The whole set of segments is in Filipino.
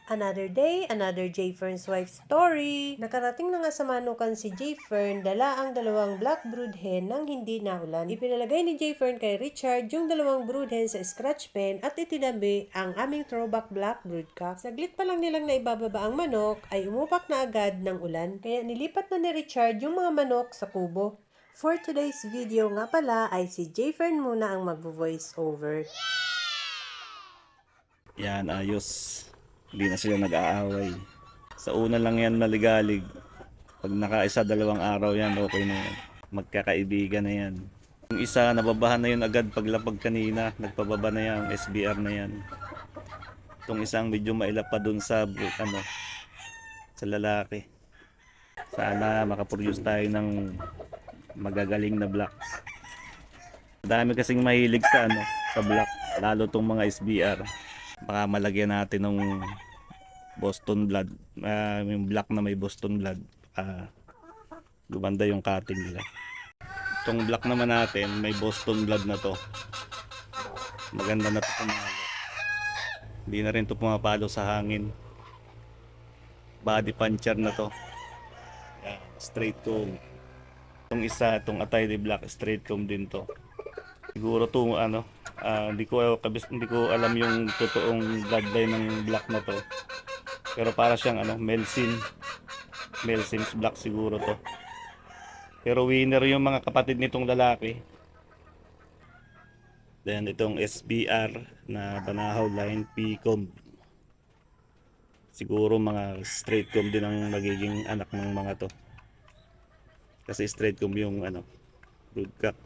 Another day, another J. Fern's wife story. Nakarating na nga sa manukan si J. Fern, dala ang dalawang black brood hen nang hindi naulan. Ipinalagay ni J. Fern kay Richard yung dalawang brood hen sa scratch pen at itinabi ang aming throwback black broodcock. Saglit pa lang nilang naibababa ang manok ay umupak na agad ng ulan. Kaya nilipat na ni Richard yung mga manok sa kubo. For today's video nga pala ay si J. Fern muna ang mag-voice over. Yan, ayos. Hindi na sila nag-aaway. Sa una lang yan maligalig. Pag nakaisa dalawang araw yan, okay na yan. Magkakaibigan na yan. Yung isa, nababahan na yun agad paglapag kanina. Nagpababa na yan, SBR na yan. Itong isang medyo mailap pa dun sa, sa lalaki. Sana makaproduce tayo ng magagaling na blocks. Dami kasing mahilig sa, sa block. Lalo tong mga SBR. Baka malagyan natin ng Boston blood, yung black na may Boston blood, gumanda yung cutting nila. Itong black naman natin may Boston blood na to, maganda na to pumalo. Hindi na rin to pumapalo sa hangin. Body puncher na to. Yan, straight comb. Itong isa, itong atay de black, straight comb din to. Siguro to hindi ko alam yung totoong bloodline ng black na to. Pero para siyang Melsin black siguro to. Pero winner yung mga kapatid nitong lalaki. Then itong SBR na Banahaw line P-comb. Siguro mga straight comb din ang magiging anak ng mga to. Kasi straight comb yung broodcock.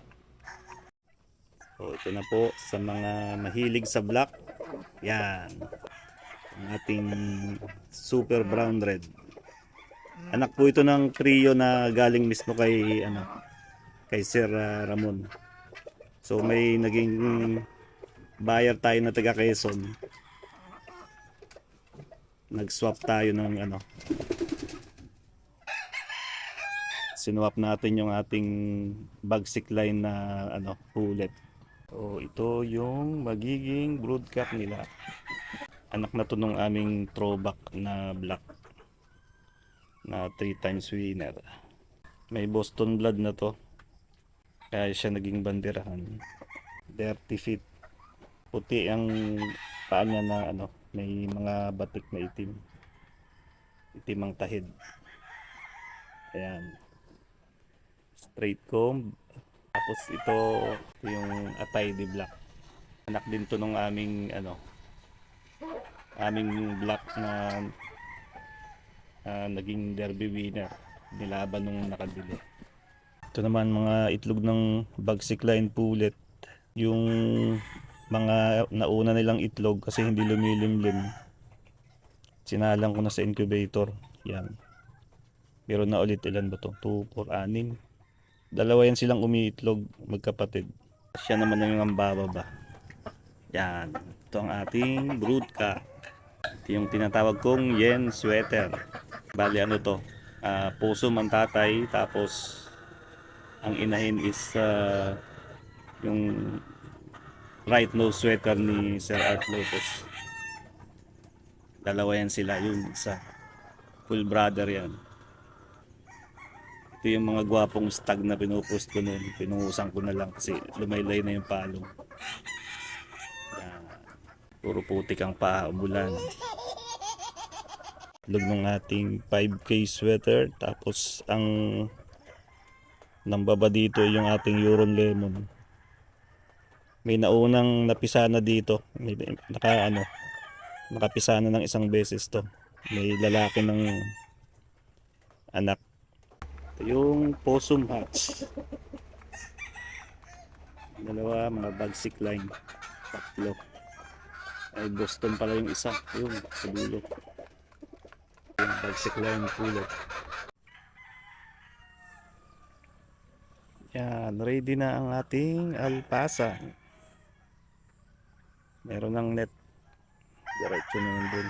So ito na po sa mga mahilig sa black. Yan. Ang ating super brown red. Anak po ito ng trio na galing mismo kay kay Sir Ramon. So may naging buyer tayo na taga Quezon. Nag-swap tayo ng sinwap natin yung ating bagsik line na pullet. So ito yung magiging broodcock nila. Anak na to nung aming throwback na black na 3 times winner. May Boston blood na to, kaya siya naging banderahan. Dirty feet. Puti ang paa niya na may mga batik na itim. Itim ang tahid. Ayan. Straight comb. Tapos ito yung atay de black. Anak din to nung aming aming black na naging derby winner, nilaban nung nakabili. Ito naman mga itlog ng bagsik line pullet. Yung mga nauna nilang itlog kasi hindi lumilimlim, sinalang ko na sa incubator. Yan, pero na ulit ilan ba to? 2, 4, 6. Dalawa yan silang umiitlog, magkapatid. Siya naman yung bababa. Yan, ito ang ating broodcock. Ito yung tinatawag kong yen sweater. Bali to, possum ang tatay, tapos ang inahin is yung right nose sweater ni Sir Art Lopez. Dalawa yan sila, yung isa full brother yan. Ito yung mga gwapong stag na pinupost ko noon, pinuhusan ko na lang kasi lumaylay na yung palong. Yan. Puro putik ang paa, umulan. Lug ng ating 5K sweater, tapos ang nambaba dito yung ating Euron Lemon. May naunang napisana dito, may nakapisana ng isang beses to. May lalaki ng anak. Ito yung possum hatch. Dalawa, mga bagsik line. Tatlo. Ay Boston pala yung isa, yung sa dulo. Yung bagsik line pullet. Yan, ready na ang ating alpasa. Meron ng net. Diretso na nandun.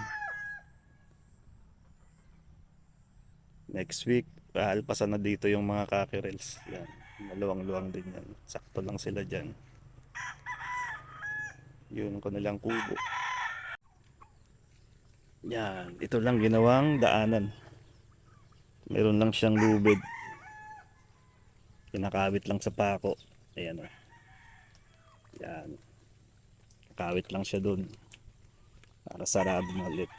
Next week, alpasan na dito yung mga cockerels. Yan, maluwang-luwang din yan. Sakto lang sila dyan. Yun ko nilang kubo. Yan, ito lang ginawang daanan. Meron lang siyang lubid. Kinakawit lang sa pako. Ayan o. Yan. Kawit lang siya dun. Para sarado na ulit.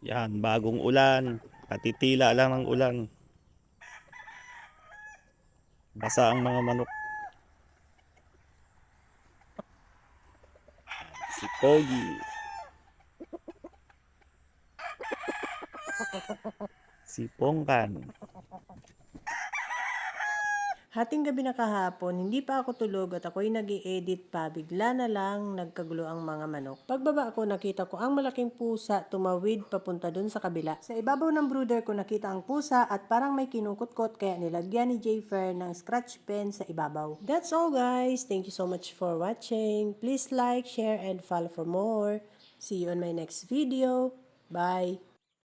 Yan, bagong ulan. Katitila lang ng ulan. Basa ang mga manok. Si Pogi. Si Pongkan. Hating gabi na kahapon, hindi pa ako tulog at ako'y nag-i-edit pa. Bigla na lang nagkagulo ang mga manok. Pagbaba ko, nakita ko ang malaking pusa tumawid papunta dun sa kabila. Sa ibabaw ng brooder ko nakita ang pusa at parang may kinukutkot kaya nilagyan ni Jayfer ng scratch pen sa ibabaw. That's all guys. Thank you so much for watching. Please like, share, and follow for more. See you on my next video. Bye!